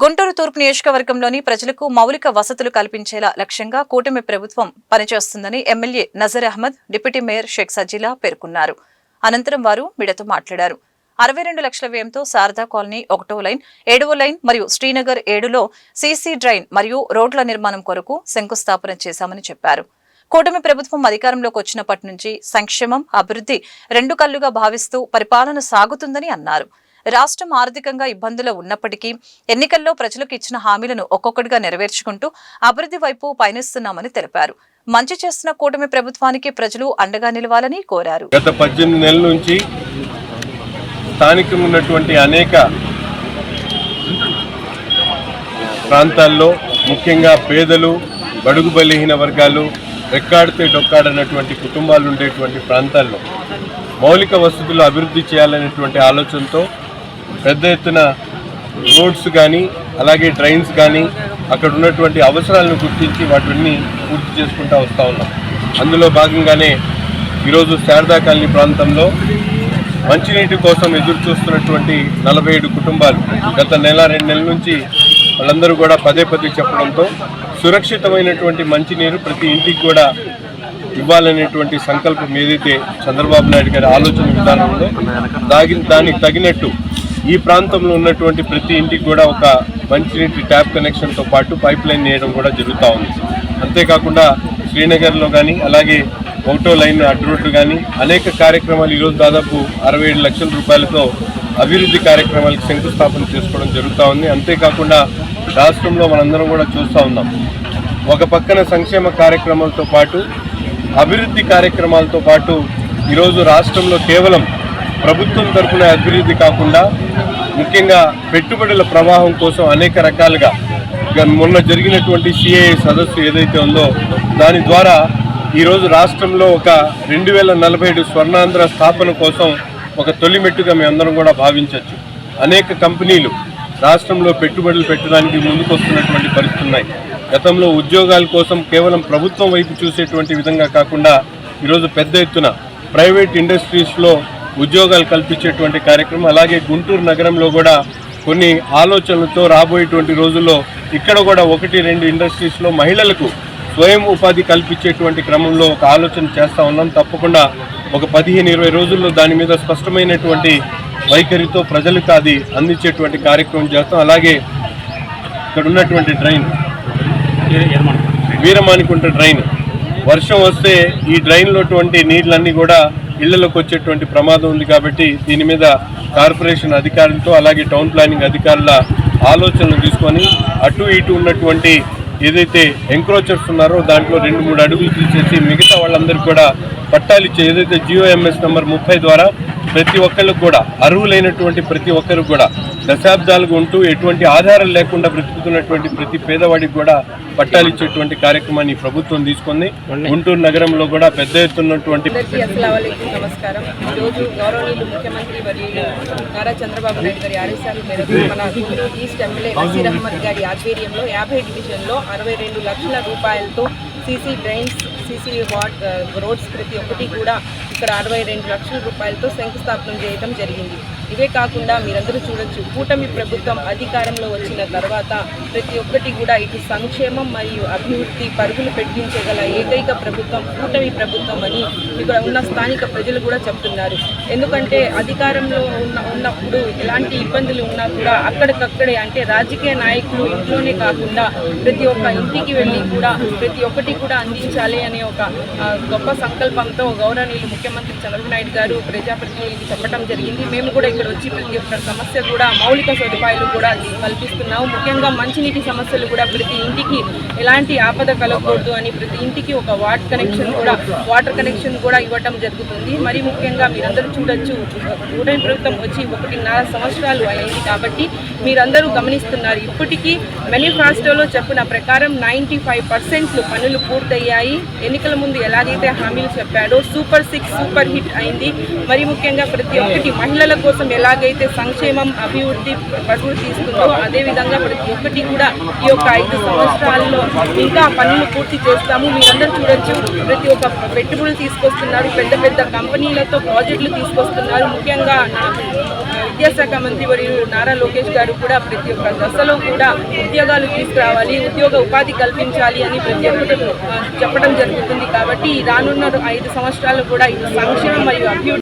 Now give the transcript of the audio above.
గుంటూరు తూర్పు నియోజకవర్గంలోని ప్రజలకు మౌలిక వసతులు కల్పించేలా లక్ష్యంగా కూటమి ప్రభుత్వం పనిచేస్తుందని MLA Nazar Ahmed deputy mayor Sheikh Sajeela పేర్కొన్నారు. అనంతరం వారు మీడియాతో మాట్లాడారు. 62 లక్షల వ్యయంతో శారదా కాలనీ 1వ లైన్, 7వ లైన్ మరియు శ్రీనగర్ 7లో సీసీ డ్రైన్ మరియు రోడ్ల నిర్మాణం కొరకు శంకుస్థాపన చేశామని చెప్పారు. కూటమి ప్రభుత్వం అధికారంలోకి వచ్చినప్పటి నుంచి సంక్షేమం, అభివృద్ధి రెండు కళ్లుగా భావిస్తూ పరిపాలన సాగుతుందని అన్నారు. రాష్ట్రం ఆర్థికంగా ఇబ్బందులు ఉన్నప్పటికీ ఎన్నికల్లో ప్రజలకు ఇచ్చిన హామీలను ఒక్కొక్కటిగా నెరవేర్చుకుంటూ అభివృద్ధి వైపు పయనిస్తున్నామని తెలిపారు. మంచి చేస్తున్న కూటమి ప్రభుత్వానికి ప్రజలు అండగా నిలవాలని కోరారు. గత 18 నెలల నుంచి స్థానికంగా ఉన్నటువంటి అనేక ప్రాంతాల్లో ముఖ్యంగా పేదలు, బడుగు బలహీన వర్గాలు, రెక్కాడితే డొక్కాడనటువంటి కుటుంబాలు ఉండేటువంటి ప్రాంతాల్లో మౌలిక వసతులు అభివృద్ధి చేయాలనేటువంటి ఆలోచనతో పెద్ద ఎత్తున రోడ్స్ కానీ అలాగే డ్రైన్స్ కానీ అక్కడ ఉన్నటువంటి అవసరాలను గుర్తించి వాటిని పూర్తి చేసుకుంటూ వస్తూ ఉన్నాం. అందులో భాగంగానే ఈరోజు శారదా కాలనీ ప్రాంతంలో మంచినీటి కోసం ఎదురు చూస్తున్నటువంటి 47 కుటుంబాలు గత నెల 2 నెలల నుంచి వాళ్ళందరూ కూడా పదే చెప్పడంతో సురక్షితమైనటువంటి మంచినీరు ప్రతి ఇంటికి కూడా ఇవ్వాలనేటువంటి సంకల్పం ఏదైతే చంద్రబాబు నాయుడు గారి ఆలోచన విధానంలో దానికి తగినట్టు ఈ ప్రాంతంలో ఉన్నటువంటి ప్రతి ఇంటికి కూడా ఒక మంచినీటి ట్యాప్ కనెక్షన్తో పాటు పైప్ లైన్ వేయడం కూడా జరుగుతూ ఉంది. అంతేకాకుండా శ్రీనగర్లో కానీ అలాగే 1వ లైన్ అడ్డు రోడ్డు కానీ అనేక కార్యక్రమాలు ఈరోజు దాదాపు 67 లక్షల రూపాయలతో అభివృద్ధి కార్యక్రమాలకు శంకుస్థాపన చేసుకోవడం జరుగుతూ ఉంది. అంతేకాకుండా రాష్ట్రంలో మనందరం కూడా చూస్తూ ఉన్నాం, ఒక పక్కన సంక్షేమ కార్యక్రమాలతో పాటు అభివృద్ధి కార్యక్రమాలతో పాటు ఈరోజు రాష్ట్రంలో కేవలం ప్రభుత్వం తరఫున అభివృద్ధి కాకుండా ముఖ్యంగా పెట్టుబడుల ప్రవాహం కోసం అనేక రకాలుగా మొన్న జరిగినటువంటి సిఐఏ సదస్సు ఏదైతే ఉందో దాని ద్వారా ఈరోజు రాష్ట్రంలో ఒక 2047 స్వర్ణాంధ్ర స్థాపన కోసం ఒక తొలిమెట్టుగా మేమందరం కూడా భావించవచ్చు. అనేక కంపెనీలు రాష్ట్రంలో పెట్టుబడులు పెట్టడానికి ముందుకొస్తున్నటువంటి పరిస్థితులు ఉన్నాయి. గతంలో ఉద్యోగాల కోసం కేవలం ప్రభుత్వం వైపు చూసేటువంటి విధంగా కాకుండా ఈరోజు పెద్ద ఎత్తున ప్రైవేట్ ఇండస్ట్రీస్లో ఉద్యోగాలు కల్పించేటువంటి కార్యక్రమం, అలాగే గుంటూరు నగరంలో కూడా కొన్ని ఆలోచనలతో రాబోయేటువంటి రోజుల్లో ఇక్కడ కూడా 1-2 ఇండస్ట్రీస్లో మహిళలకు స్వయం ఉపాధి కల్పించేటువంటి క్రమంలో ఒక ఆలోచన చేస్తూ ఉన్నాం. తప్పకుండా ఒక 15-20 రోజుల్లో దాని మీద స్పష్టమైనటువంటి వైఖరితో ప్రజలకు అది అందించేటువంటి కార్యక్రమం చేస్తాం. అలాగే ఇక్కడ ఉన్నటువంటి డ్రైన్ వీరమానికుంట డ్రైన్ వర్షం వస్తే ఈ డ్రైన్లో నీళ్ళన్నీ కూడా ఇళ్లలోకి వచ్చేటువంటి ప్రమాదం ఉంది. కాబట్టి దీని మీద కార్పొరేషన్ అధికారులతో అలాగే టౌన్ ప్లానింగ్ అధికారుల ఆలోచనలు తీసుకొని అటు ఇటు ఉన్నటువంటి ఏదైతే ఎంక్రోచర్స్ ఉన్నారో దాంట్లో 2-3 అడుగులు తీసేసి మిగతా వాళ్ళందరికీ కూడా పట్టాలు ఇచ్చే ఏదైతే GOMS నంబర్ 30 ద్వారా ప్రతి ఒక్కరికి కూడా అర్హులైనటువంటి ప్రతి ఒక్కరు కూడా దశాబ్దాలుగా ఉంటూ ఎటువంటి ఆధారం లేకుండా బ్రతుకుతున్నటువంటి ప్రతి పేదవాడికి కూడా పట్టాలు ఇచ్చేటువంటి కార్యక్రమాన్ని ప్రభుత్వం తీసుకుంది. గుంటూరు నగరంలో కూడా పెద్ద ఎత్తున్నటువంటి నమస్కారం. ఈరోజు గౌరవనీయులు ముఖ్యమంత్రి వర్యులు నారా చంద్రబాబు నాయుడు గారి ఆదేశాల మేరకు మన గుంటూరు ఈస్ట్ ఎమ్మెల్యే నజీర్ అహ్మద్ గారి ఆధ్వర్యంలో 50 డివిజన్లో 62 లక్షల రూపాయలతో సీసీ డ్రైన్స్, సీసీ రోడ్స్ ప్రతి ఒక్కటి కూడా ఇక్కడ 62 లక్షల రూపాయలతో శంకుస్థాపన చేయడం జరిగింది. ఇవే కాకుండా మీరందరూ చూడొచ్చు, కూటమి ప్రభుత్వం అధికారంలో వచ్చిన తర్వాత ప్రతి ఒక్కటి కూడా ఇటు సంక్షేమం మరియు అభివృద్ధి పరుగులు పెట్టించగల ఏకైక ప్రభుత్వం కూటమి ప్రభుత్వం అని ఇక్కడ ఉన్న స్థానిక ప్రజలు కూడా చెప్తున్నారు. ఎందుకంటే అధికారంలో ఉన్నప్పుడు ఎలాంటి ఇబ్బందులు ఉన్నా కూడా అక్కడికక్కడే, అంటే రాజకీయ నాయకులు ఇంట్లోనే కాకుండా ప్రతి ఒక్క ఇంటికి వెళ్ళి కూడా ప్రతి ఒక్కటి కూడా అందించాలి అనే ఒక గొప్ప సంకల్పంతో గౌరవనీయులు ముఖ్యమంత్రి చంద్రబాబు నాయుడు గారు ప్రజాప్రతినిధులకు చెప్పడం జరిగింది. మేము కూడా ఇక్కడ వచ్చి ప్రతి ఒక్క సమస్య కూడా మౌలిక సదుపాయాలు కూడా కల్పిస్తున్నాము. ముఖ్యంగా మంచినీటి సమస్యలు కూడా ప్రతి ఇంటికి ఎలాంటి ఆపద కలగకూడదు అని ప్రతి ఇంటికి ఒక వాటర్ కనెక్షన్ కూడా ఇవ్వటం జరుగుతుంది. మరి ముఖ్యంగా మీరందరూ చూడొచ్చు, కూటమి ప్రభుత్వం వచ్చి 1.5 సంవత్సరాలు అయింది కాబట్టి మీరందరూ గమనిస్తున్నారు. ఇప్పటికీ మేనిఫెస్టోలో చెప్పిన ప్రకారం 95% పనులు పూర్తయ్యాయి. ఎన్నికల ముందు ఎలాగైతే హామీలు చెప్పాడో సూపర్ 6 సూపర్ హిట్ అయింది. మరి ముఖ్యంగా ప్రతి ఒక్కటి మహిళల కోసం ఎలాగైతే సంక్షేమం, అభివృద్ధి పరుగులు తీస్తుందో అదేవిధంగా ప్రతి ఒక్కటి కూడా ఈ యొక్క 5 సంవత్సరాల్లో ఇంకా పనులు పూర్తి చేస్తాము. మీరందరూ చూడొచ్చు, ప్రతి ఒక్క పెట్టుబడులు తీసుకొస్తున్నారు, పెద్ద కంపెనీలతో ప్రాజెక్టులు తీసుకొస్తున్నారు. ముఖ్యంగా విద్యాశాఖ మంత్రి వర్యులు నారా లోకేష్ గారు కూడా ప్రతి ఒక్క దశలో కూడా ఉద్యోగాలు తీసుకురావాలి, ఉద్యోగ ఉపాధి కల్పించాలి అని ప్రతి ఒక్కటి చెప్పడం జరుగుతుంది. కాబట్టి రానున్న 5 సంవత్సరాలు కూడా ఇది సంక్షేమం మరియు అభివృద్ధి